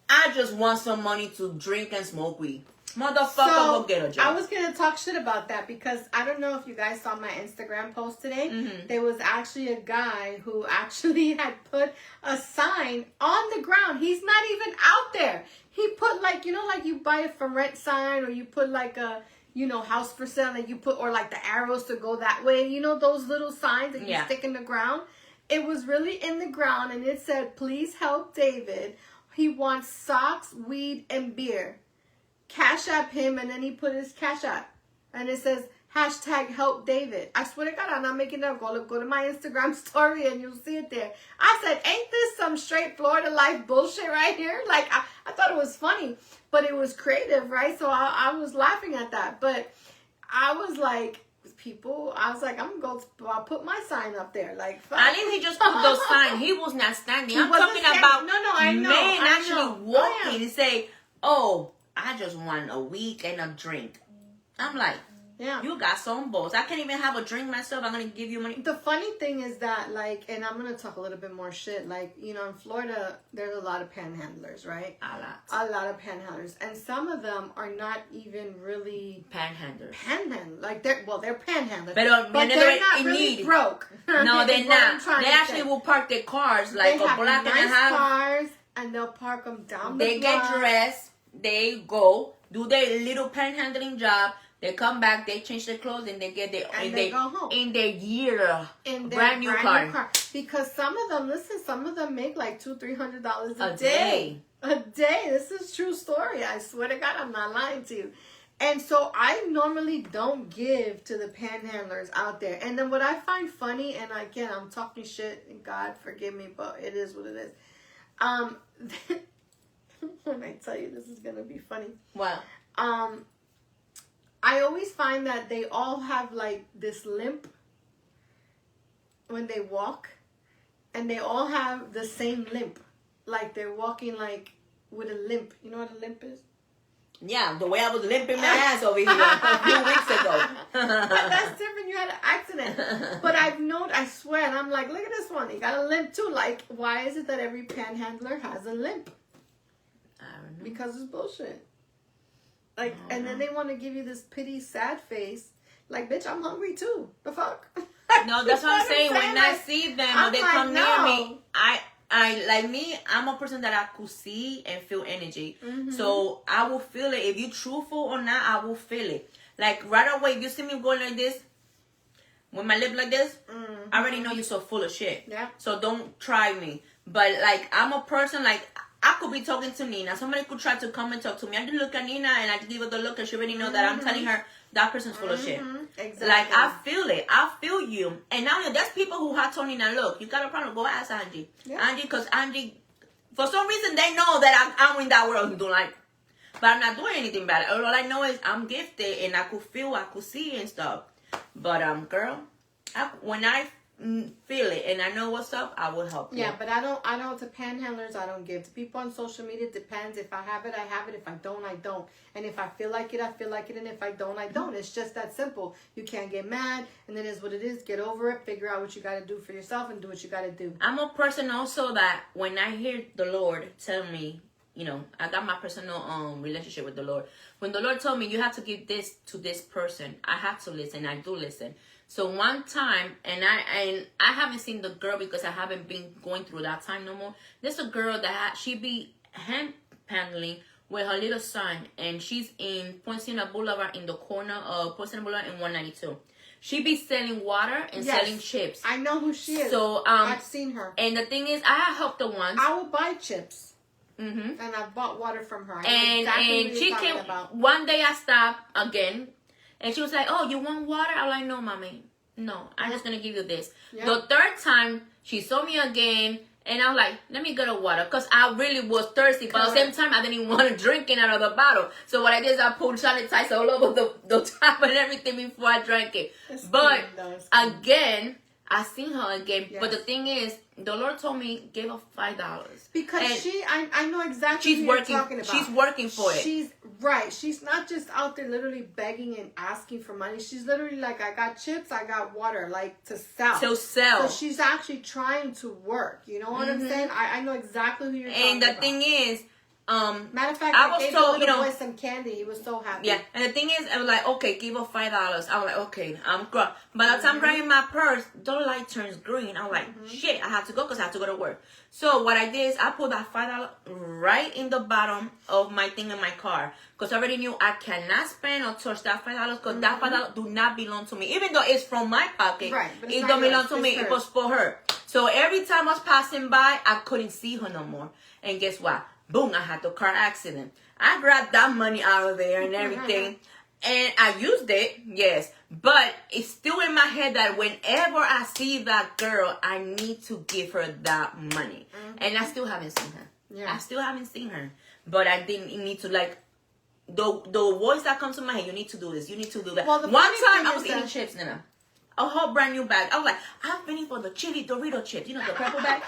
I just want some money to drink and smoke weed. Motherfucker, go get a job. I was going to talk shit about that, because I don't know if you guys saw my Instagram post today. There was actually a guy who actually had put a sign on the ground. He's not even out there. He put, like, you know, like you buy a for rent sign, or you put like a, you know, house for sale, and you put, or like the arrows to go that way. You know, those little signs that you stick in the ground. It was really in the ground, and it said, please help David. He wants socks, weed, and beer. Cash app him, and then he put his cash app, and it says hashtag help David. I swear to God, I'm not making that. Go to my Instagram story and you'll see it there. I said, ain't this some straight Florida life bullshit right here? Like, I thought it was funny, but it was creative, right? So I was laughing at that, but I was like, I'm gonna go put my sign up there. Like, fuck. At least he just put those signs. He was not standing. I'm talking about I know. Man actually walking and say, oh, I just want a week and a drink. I'm like, you got some balls. I can't even have a drink myself. I'm going to give you money. The funny thing is that, like, and I'm going to talk a little bit more shit. Like, you know, in Florida, there's a lot of panhandlers, right? A lot of panhandlers. And some of them are not even really... Panhandlers. Like, they're panhandlers. But they're not really broke. No, they're not. They actually will park their cars like a block and a half. Cars, and they'll park them down the block. They get dressed. They go, do their little panhandling job. They come back, they change their clothes, and they get they go home. In their brand new car. Because some of them make like $200-300 a day. A day. This is true story. I swear to God, I'm not lying to you. And so I normally don't give to the panhandlers out there. And then what I find funny, and again, I'm talking shit, and God forgive me, but it is what it is. When I tell you this is gonna be funny. Wow. I always find that they all have like this limp when they walk, and they all have the same limp. Like they're walking like with a limp. You know what a limp is? Yeah, the way I was limping my ass over here a few weeks ago. But that's different. You had an accident. But I swear, and I'm like, look at this one. He got a limp too. Like, why is it that every panhandler has a limp? I don't know. Because it's bullshit. Like, and then they want to give you this pity, sad face. Like, bitch, I'm hungry too. The fuck? No, that's what I'm saying. When I see them or they come near me, I like me, I'm a person that I could see and feel energy. So I will feel it. If you're truthful or not, I will feel it. Like right away, if you see me going like this, with my lip like this, I already know you're so full of shit. Yeah. So don't try me. But like, I'm a person like, I could be talking to Nina. Somebody could try to come and talk to me. I just look at Nina and I just give her the look and she already know that I'm telling her that person's full of shit. Exactly. Like, I feel it. I feel you. And now there's people who have told Nina, look, you got a problem, go ask Angie. Yeah. Angie, because Angie, for some reason, they know that I'm in that world doing like, but I'm not doing anything bad. All I know is I'm gifted and I could feel, I could see and stuff. But girl, when I feel it and I know what's up, I will help you. Yeah, but I don't to panhandlers, I don't give. To people on social media, it depends. If I have it, I have it. If I don't, I don't. And if I feel like it, I feel like it. And if I don't, I don't. It's just that simple. You can't get mad, and it is what it is. Get over it. Figure out what you got to do for yourself and do what you got to do. I'm a person also that when I hear the Lord tell me, you know, I got my personal relationship with the Lord. When the Lord told me you have to give this to this person, I have to listen. I do listen. So one time, and I haven't seen the girl because I haven't been going through that time no more. There's a girl that she be hand paddling with her little son, and she's in Poinciana Boulevard in the corner of Poinciana Boulevard and 192. She be selling water and selling chips. I know who she is. So I've seen her. And the thing is, I helped her once. I will buy chips. Mm-hmm. And I've bought water from her. And she came one day. I stopped again. And she was like, oh, you want water? I'm like, no, mommy. No, I'm just going to give you this. Yeah. The third time, she saw me again. And I was like, let me get a water. Because I really was thirsty. But at the same time, I didn't even want to drink it out of the bottle. So what I did is I pulled sanitizer all over the top and everything before I drank it. But again, I seen her again. Yes. But the thing is, the Lord told me, give her $5. Because I know exactly what you're talking about. She's working for it. She's right. She's not just out there literally begging and asking for money. She's literally like, I got chips, I got water, like to sell. To sell. So she's actually trying to work. You know what I'm saying? I know exactly who you're talking about. And the thing is, matter of fact, I was told, boy some candy. He was so happy. Yeah, and the thing is, I was like, okay, give her $5. I was like, okay, I'm crying. By the time I'm grabbing my purse, the light turns green. I'm like, shit, I have to go because I have to go to work. So what I did is I put that $5 right in the bottom of my thing in my car because I already knew I cannot spend or touch that $5 because that $5 do not belong to me. Even though it's from my pocket, right, it don't belong to me. Hers. It was for her. So every time I was passing by, I couldn't see her no more. And guess what? Boom, I had the car accident. I grabbed that money out of there and everything. And I used it, yes. But it's still in my head that whenever I see that girl, I need to give her that money. And I still haven't seen her. Yeah. I still haven't seen her. But I didn't need to, like, the voice that comes to my head, you need to do this, you need to do that. Well, one time I was eating chips, Nana. A whole brand new bag. I was like, I'm waiting for the chili Dorito chips. You know, the purple bag.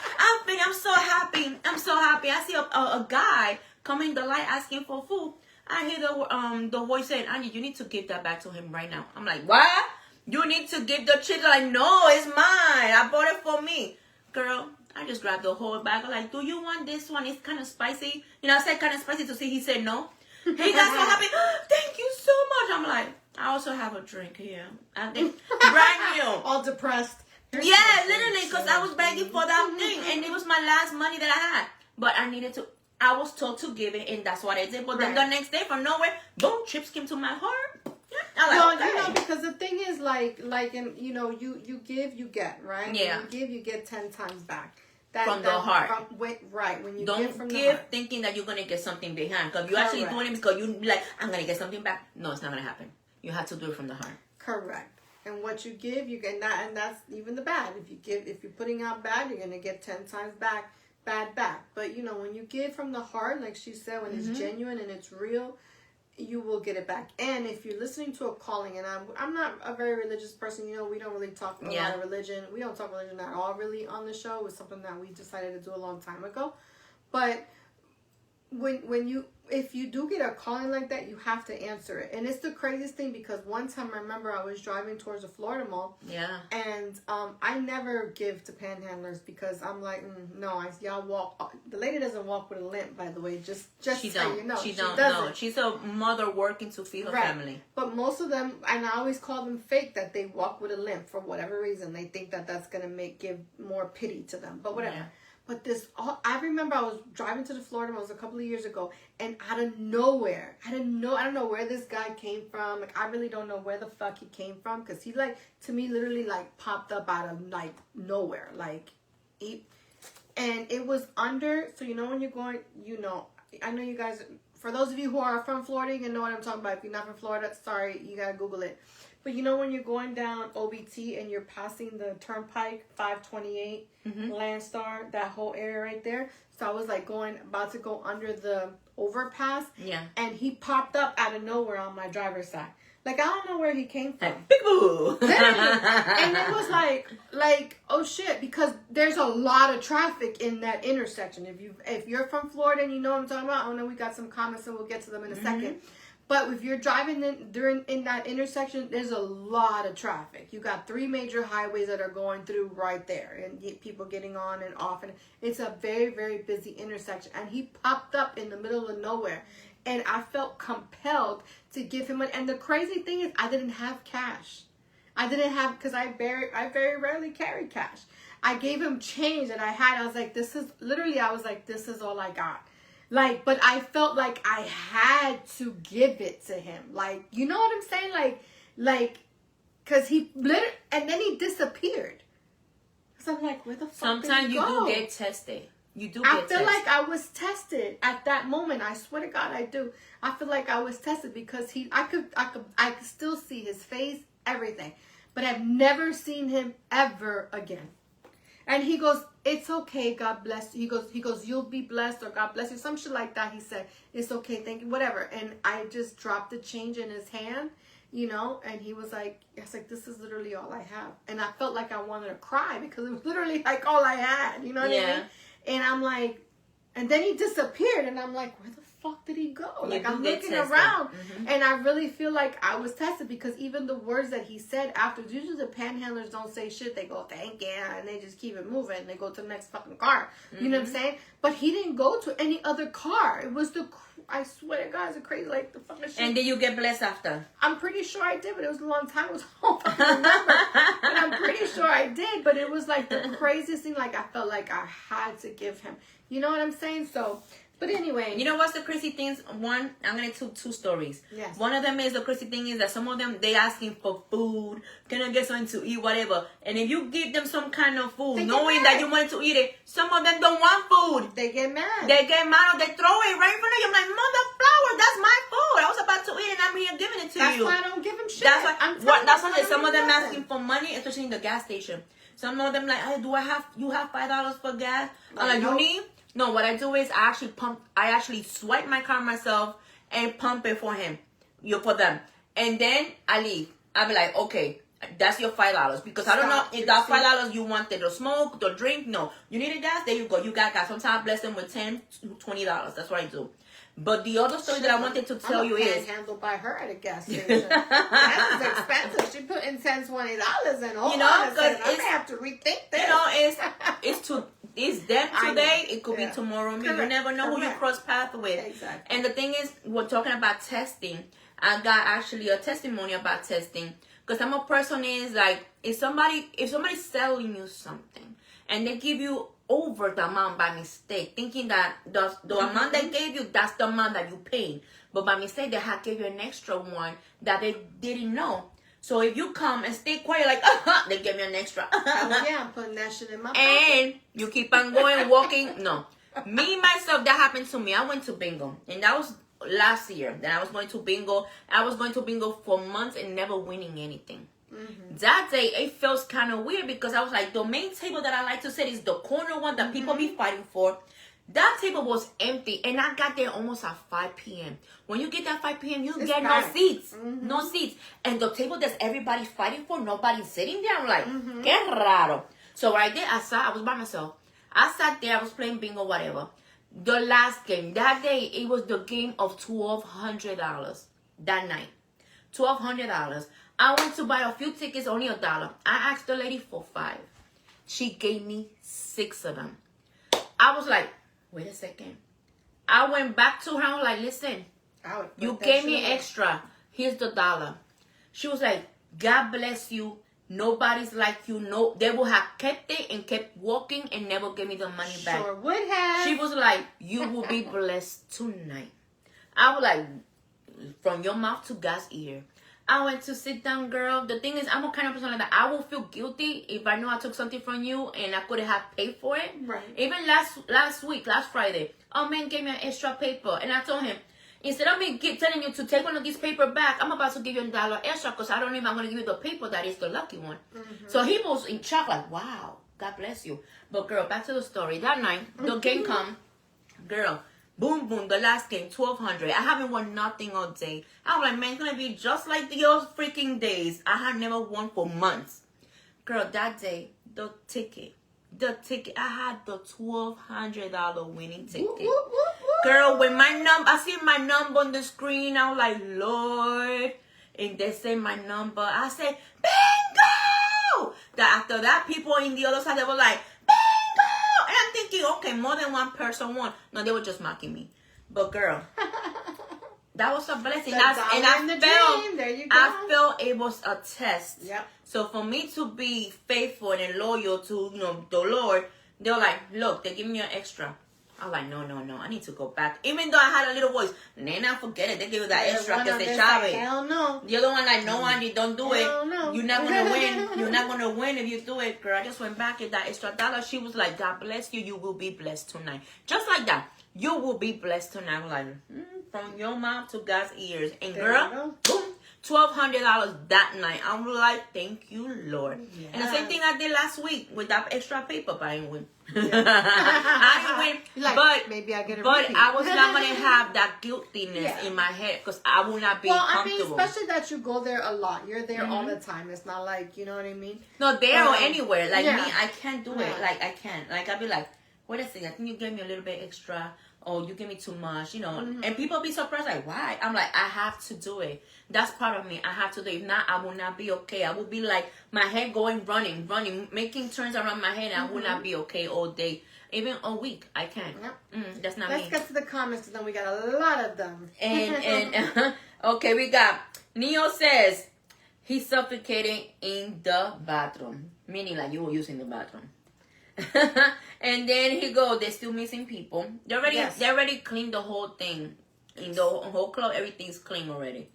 I'm so happy. I'm so happy. I see a guy coming in the light asking for food. I hear the voice saying, Angie, you need to give that back to him right now. I'm like, what? You need to give the chips? Like, no, it's mine. I bought it for me. Girl, I just grabbed the whole bag. I'm like, do you want this one? It's kind of spicy. You know, I said kind of spicy to see. He said no. He got so happy. Thank you so much. I'm like, I also have a drink here. I think brand new. All depressed. Yeah, literally, because I was begging for that thing, and it was my last money that I had. But I needed to. I was told to give it, and that's what I did. But then the next day, from nowhere, boom, chips came to my heart. Yeah, well, okay. You know, because the thing is, like, you know, you give, you get, right? Yeah. When you give, you get 10 times back. From the heart. Right. When you don't give from give the heart. thinking that you're going to get something behind. Because you're actually doing it because you like, I'm going to get something back. No, it's not going to happen. You have to do it from the heart. Correct. And what you give, you get that, and that's even the bad. If you're putting out bad, you're going to get 10 times back, bad back. But, you know, when you give from the heart, like she said, when it's genuine and it's real, you will get it back. And if you're listening to a calling, and I'm not a very religious person, you know, we don't really talk a lot of religion. We don't talk religion at all really on the show. It's something that we decided to do a long time ago. But if you do get a calling like that, you have to answer it. And it's the craziest thing because one time I remember I was driving towards the Florida Mall. Yeah. And I never give to panhandlers because I'm like, no, y'all walk. The lady doesn't walk with a limp, by the way. Just she so don't. you know. She doesn't. No. She's a mother working to feed her family. But most of them, and I always call them fake, that they walk with a limp for whatever reason. They think that that's going to give more pity to them. But whatever. Yeah. But I remember I was driving to the Florida Mall a couple of years ago, and out of nowhere, I don't know where this guy came from. Like, I really don't know where the fuck he came from, because he, like, to me, literally, like, popped up out of, like, nowhere. Like, and it was under, so you know when you're going, you know, I know you guys, for those of you who are from Florida, you know what I'm talking about. If you're not from Florida, sorry, you gotta Google it. But you know when you're going down OBT and you're passing the Turnpike, 528, Landstar, that whole area right there. So I was like about to go under the overpass. Yeah. And he popped up out of nowhere on my driver's side. Like, I don't know where he came from. Like, big boo. And it was like, oh shit, because there's a lot of traffic in that intersection. If you're from Florida and you know what I'm talking about, I know we got some comments and we'll get to them in a second. But if you're driving in that intersection, there's a lot of traffic. You got 3 major highways that are going through right there, and people getting on and off, and it's a very, very busy intersection. And he popped up in the middle of nowhere, and I felt compelled to give him money. And the crazy thing is, I didn't have cash. I didn't have, because I very rarely carry cash. I gave him change that I had. I was like, this is all I got. Like, but I felt like I had to give it to him. Like, you know what I'm saying? Like, because he literally, and then he disappeared. So I'm like, where the fuck Sometimes did he you go? do get tested. You do I get feel tested. like I was tested at that moment. I swear to God, I do. I feel like I was tested because I could still see his face, everything. But I've never seen him ever again. And he goes, it's okay, God bless you. He goes, you'll be blessed, or God bless you. Some shit like that. He said, it's okay, thank you, whatever. And I just dropped the change in his hand, you know, and he was like, this is literally all I have. And I felt like I wanted to cry because it was literally like all I had, you know what I mean? And I'm like, and then he disappeared, and I'm like, where the fuck did he go? Like, I'm looking around, and I really feel like I was tested because even the words that he said after, usually the panhandlers don't say shit. They go, thank you, and they just keep it moving, and they go to the next fucking car. You know what I'm saying? But he didn't go to any other car. It was I swear to God, it's a crazy, like, the fucking shit. And then you get blessed after? I'm pretty sure I did, but it was a long time. It was home. I don't remember. But I'm pretty sure I did. But it was like the craziest thing. Like, I felt like I had to give him. You know what I'm saying? So, but anyway. You know what's the crazy things? One, I'm going to tell 2 stories. Yes. One of them is, the crazy thing is that some of them, they asking for food. Can I get something to eat? Whatever. And if you give them some kind of food, knowing that you want to eat it, some of them don't want food. They get mad. They get mad or they throw it right in front of you. I'm like, mother flower, that's my food. I was about to eat and I'm here giving it to That's you. why I don't give them shit. That's why. That's why some of them nothing. asking for money, especially in the gas station. Some of them like, hey, you have $5 for gas? I'm like, nope. you need? No, what I do is I actually swipe my card myself and pump it for him. For them. And then I leave. I'll be like, okay, that's your $5. Because I don't know if that $5 you wanted to smoke, to drink. No. You needed gas? There you go. You got gas. Sometimes I bless them with $10 to $20. That's what I do. But the other story that I wanted to tell you is handled by her at a gas station. That is expensive. She put in $10, $20 and hold you know, on a second. because I may have to rethink this. You know, it's them today. It could be tomorrow. Me. You never know who you cross path with. Exactly. And the thing is, we're talking about testing. I got actually a testimony about testing because I'm a person is like if somebody's selling you something and they give you over the amount by mistake, thinking that the amount they gave you, that's the amount that you paid. But by mistake, they had gave you an extra one that they didn't know. So if you come and stay quiet, like, they gave me an extra. Yeah, I'm putting that shit in my pocket. And you keep on going, walking. No. Me, myself, that happened to me. I went to bingo. And that was last year. Then I was going to bingo. I was going to bingo for months and never winning anything. That day, it feels kind of weird because I was like, the main table that I like to sit is the corner one that people be fighting for. That table was empty, and I got there almost at 5 p.m. When you get at 5 p.m., you get no seats. No seats. And the table that everybody's fighting for, nobody's sitting there. I'm like, qué raro. So what I did, I was by myself. I sat there, I was playing bingo, whatever. The last game, that day, it was the game of $1,200 that night. $1,200. I went to buy a few tickets, only $1. I asked the lady for 5. She gave me 6 of them. I was like, wait a second. I went back to her. I was like, listen, you gave me extra. Here's the $1. She was like, God bless you. Nobody's like you. No, they would have kept it and kept walking and never gave me the money back. Sure would have. She was like, you will be blessed tonight. I was like, from your mouth to God's ear. I went to sit down, girl. The thing is, I'm a kind of person like that. I will feel guilty if I know I took something from you and I could have paid for it. Right. Even last Friday, a man gave me an extra paper. And I told him, instead of me telling you to take one of these paper back, I'm about to give you $1 extra because I don't know if I'm going to give you the paper that is the lucky one. So he was in shock like, wow, God bless you. But girl, back to the story. That night, the game come. Girl, Boom, boom. The last game, 1,200. I haven't won nothing all day. I was like, man, it's gonna be just like the old freaking days. I had never won for months. Girl, that day, the ticket, I had the $1,200 winning ticket. Whoop, whoop, whoop, whoop. Girl, when I see my number on the screen, I was like, Lord. And they say my number. I said, bingo! After that, people in the other side, they were like, bingo! And I'm thinking, okay, more than one person won. No, they were just mocking me. But girl, that was a blessing. I felt it was a test. Yep. So for me to be faithful and loyal to, the Lord, they were like, look, they give me an extra. I was like, no, I need to go back. Even though I had a little voice, nena, forget it. They give you that extra que se chave. Hell no. The other one like, no, Angie, don't do it. No. You're not going to win. You're not going to win if you do it, girl. I just went back at that extra $1. She was like, God bless you. You will be blessed tonight. Just like that. You will be blessed tonight. I'm like, from your mouth to God's ears. And girl, boom. $1,200 that night. I'm like, thank you, Lord. Yes. And the same thing I did last week with that extra paper, but I didn't win. Yeah. I didn't win. Like, but maybe I get a But repeat. I was not going to have that guiltiness in my head because I will not be comfortable. Especially that you go there a lot. You're there all the time. It's not like, you know what I mean? No, there or anywhere. Like me, I can't do it. Like, I can't. Like, I'll be like, wait a second. I think you gave me a little bit extra. Oh, you give me too much, and people be surprised, like, why? I'm like, I have to do it. That's part of me. I have to do it. If not, I will not be okay. I will be like, my head running, making turns around my head, and I will not be okay all day. Even a week, I can't. Yep. That's not me. Let's get to the comments, because then we got a lot of them. And okay, we got, Neo says, he's suffocating in the bathroom. Meaning, like, you were using the bathroom. And then he goes, they're still missing people. They already cleaned the whole thing. In the whole club, everything's clean already.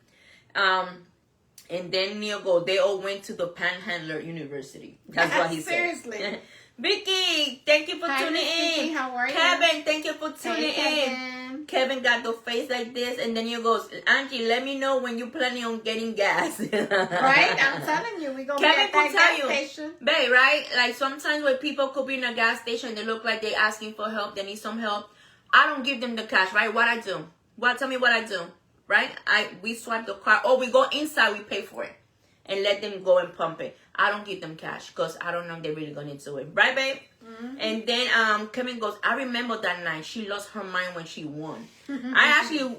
And then Neil goes, they all went to the Panhandler University. That's what he said. Seriously. Vicky, thank you for tuning in. How are you? Kevin, thank you for tuning in. Kevin got the face like this, and then he goes, Angie, let me know when you're planning on getting gas. Right? I'm telling you, we gonna be at that gas station. Babe, right? Like sometimes when people could be in a gas station, they look like they're asking for help, they need some help. I don't give them the cash, right? What I do? Tell me what I do, right? We swipe the card, or we go inside, we pay for it, and let them go and pump it. I don't give them cash because I don't know if they're really going to do it. Right, babe? Mm-hmm. And then Kevin goes, I remember that night. She lost her mind when she won. I actually,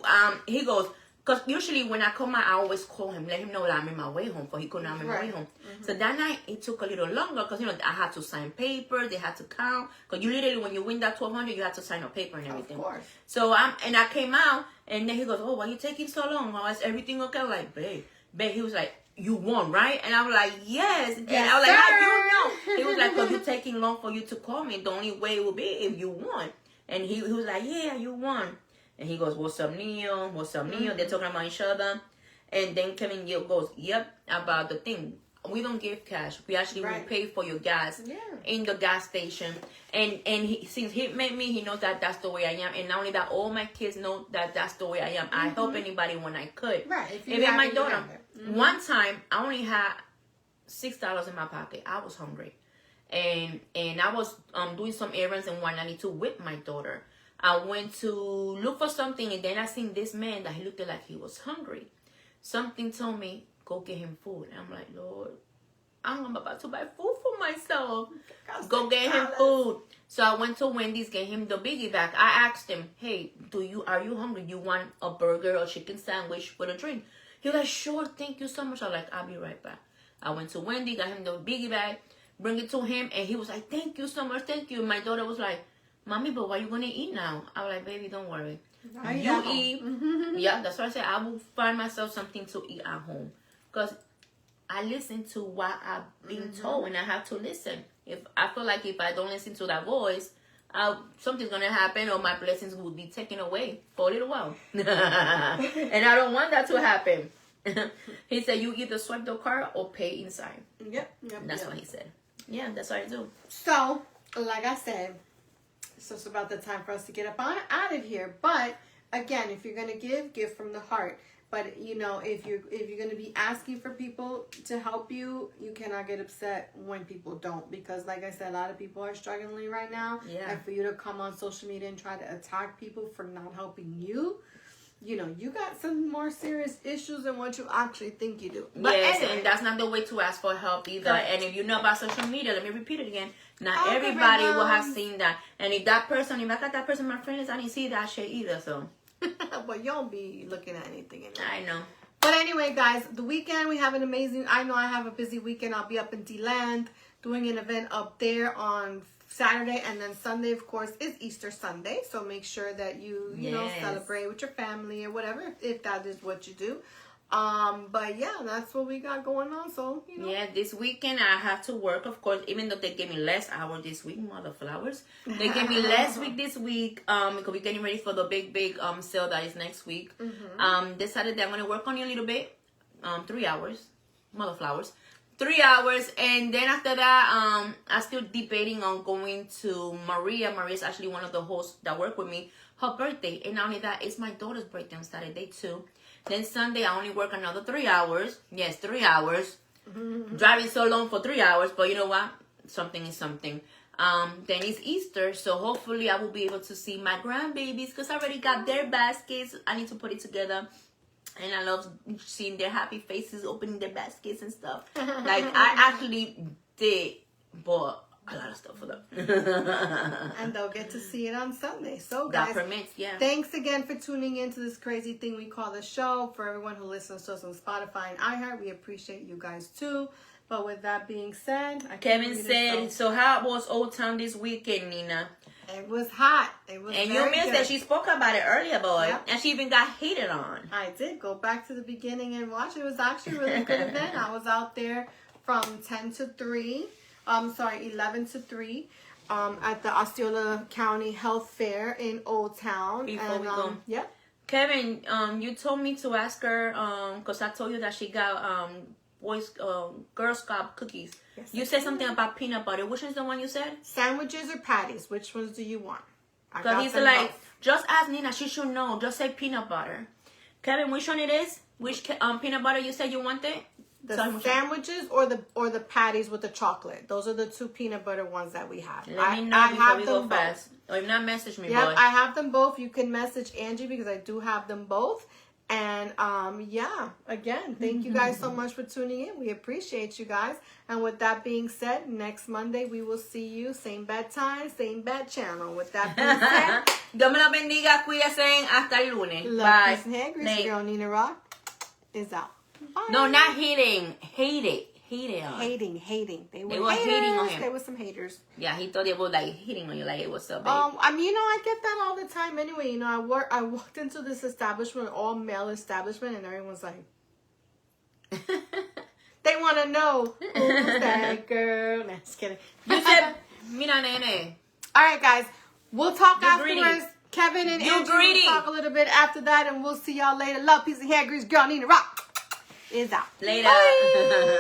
he goes, because usually when I come out, I always call him, let him know that I'm in my way home, for he couldn't have me my way home. Mm-hmm. So that night, it took a little longer because, I had to sign papers. They had to count. Because you literally, when you win that 1,200, you have to sign a paper and everything. Of course. So, and I came out, and then he goes, oh, why are you taking so long? Is everything okay? I'm like, babe. He was like, you won, right? And I was like, yes. And I was like, how you know? He was like, because you're taking long for you to call me. The only way it will be if you won. And he was like, yeah, you won. And he goes, what's up, Neo? What's up, Neo? They're talking about each other. And then Kevin goes, yep, about the thing. We don't give cash. We actually will pay for your gas in the gas station. And since he met me, he knows that that's the way I am. And not only that, all my kids know that that's the way I am. I help anybody when I could. Right. Even my daughter. One time, I only had $6 in my pocket. I was hungry. And I was doing some errands in 192 with my daughter. I went to look for something, and then I seen this man that he looked like he was hungry. Something told me, go get him food. And I'm like, Lord, I'm about to buy food for myself. Go get him food. So I went to Wendy's, get him the biggie bag. I asked him, hey, are you hungry? You want a burger or chicken sandwich with a drink? He was like, sure, thank you so much. I was like, I'll be right back. I went to Wendy, got him the biggie bag, bring it to him, and he was like, thank you so much, thank you. My daughter was like, Mommy, but what are you going to eat now? I was like, baby, don't worry. You eat. Yeah, that's why I said I will find myself something to eat at home. Because I listen to what I've been told, and I have to listen. If I feel like if I don't listen to that voice, something's going to happen, or my blessings will be taken away for a little while. And I don't want that to happen. He said, you either swipe the card or pay inside. Yep. That's what he said. Yeah, that's what I do. So, like I said, so it's about the time for us to get up out of here. But again, if you're going to give from the heart. But you know, if you're gonna be asking for people to help you, you cannot get upset when people don't, because like I said, a lot of people are struggling right now. Yeah. And for you to come on social media and try to attack people for not helping you, you know, you got some more serious issues than what you actually think you do. But yes, anyway, and that's not the way to ask for help either. Correct. And if you know about social media, let me repeat it again. Not Okay, everybody will have ma'am. seen that. And if I got that person, my friend is, I didn't see that shit either. So but you don't be looking at anything anyway. I know. But anyway, guys, the weekend we have an amazing. I know I have a busy weekend. I'll be up in D-Land doing an event up there on Saturday, and then Sunday, of course, is Easter Sunday. So make sure that you know, Yes. celebrate with your family or whatever, if that is what you do. But yeah, that's what we got going on. So you know, Yeah, this weekend I have to work, of course, even though they gave me less hours this week, mother flowers. They gave me less week this week, because we're getting ready for the big sale that is next week. This Saturday I'm gonna work on it a little bit, 3 hours, mother flowers, 3 hours, and then after that, I'm still debating on going to Maria. Maria's actually one of the hosts that work with me. Her birthday, and not only that, it's my daughter's birthday on Saturday too. Then Sunday, I only work another 3 hours. Yes, 3 hours. Driving so long for 3 hours, but you know what? Something is something. Then it's Easter, so hopefully I will be able to see my grandbabies, because I already got their baskets. I need to put it together. And I love seeing their happy faces, opening their baskets and stuff. Like, I actually did bought a lot of stuff for them. and they'll get to see it on Sunday. So That guys, permits, yeah. thanks again for tuning into this crazy thing we call the show. For everyone who listens to us on Spotify and iHeart, we appreciate you guys too. But with that being said, Kevin said, so how was Old Town this weekend, Nina? it was hot. It was And very you missed good. that she spoke about it earlier, boy. Yep. And she even got hated on. I did go back to the beginning and watch. It was actually a really good event. I was out there from 10 to 3. 11 to 3. At the Osceola County Health Fair in Old Town. Before we go. Yep. Kevin, you told me to ask her, because I told you that she got Girl Scout cookies. Yes, You said something about peanut butter. Which is the one you said? Sandwiches or patties? Which ones do you want? I Because got he's them like, both. just ask Nina. She should know. Just say peanut butter. Kevin, which one it is? Which peanut butter you said you wanted? The Tell me which one. sandwiches or the patties with the chocolate. Those are the 2 peanut butter ones that we have. Let me know I before have we them go both. fast. Or if not, message me, Yep, boy. I have them both. You can message Angie because I do have them both. And yeah, again, thank you guys so much for tuning in. We appreciate you guys. And with that being said, next Monday we will see you. Same bad time, same bad channel. With that being said, Dios me la bendiga. Cuídense. Hasta el lunes. love, Bye. peace, and hair grease. Nate. Your girl Nina Rock is out. Bye. No, not hating. Hate it. Hate it on. Hating. They were hating haters. on him. They were some haters. Yeah, he thought they were like hitting on you, like, hey, what's up, babe? I mean, you know, I get that all the time anyway. You know, I walked into this establishment, all male establishment, and everyone's like, they want to know who's that girl. Nah, just kidding. You said, mira, nene. All right, guys, we'll talk You're afterwards. greedy. Kevin and You're Angie greedy. will talk a little bit after that, and we'll see y'all later. Love, peace, and hair grease. Girl Nina Rock is out. Later. Bye.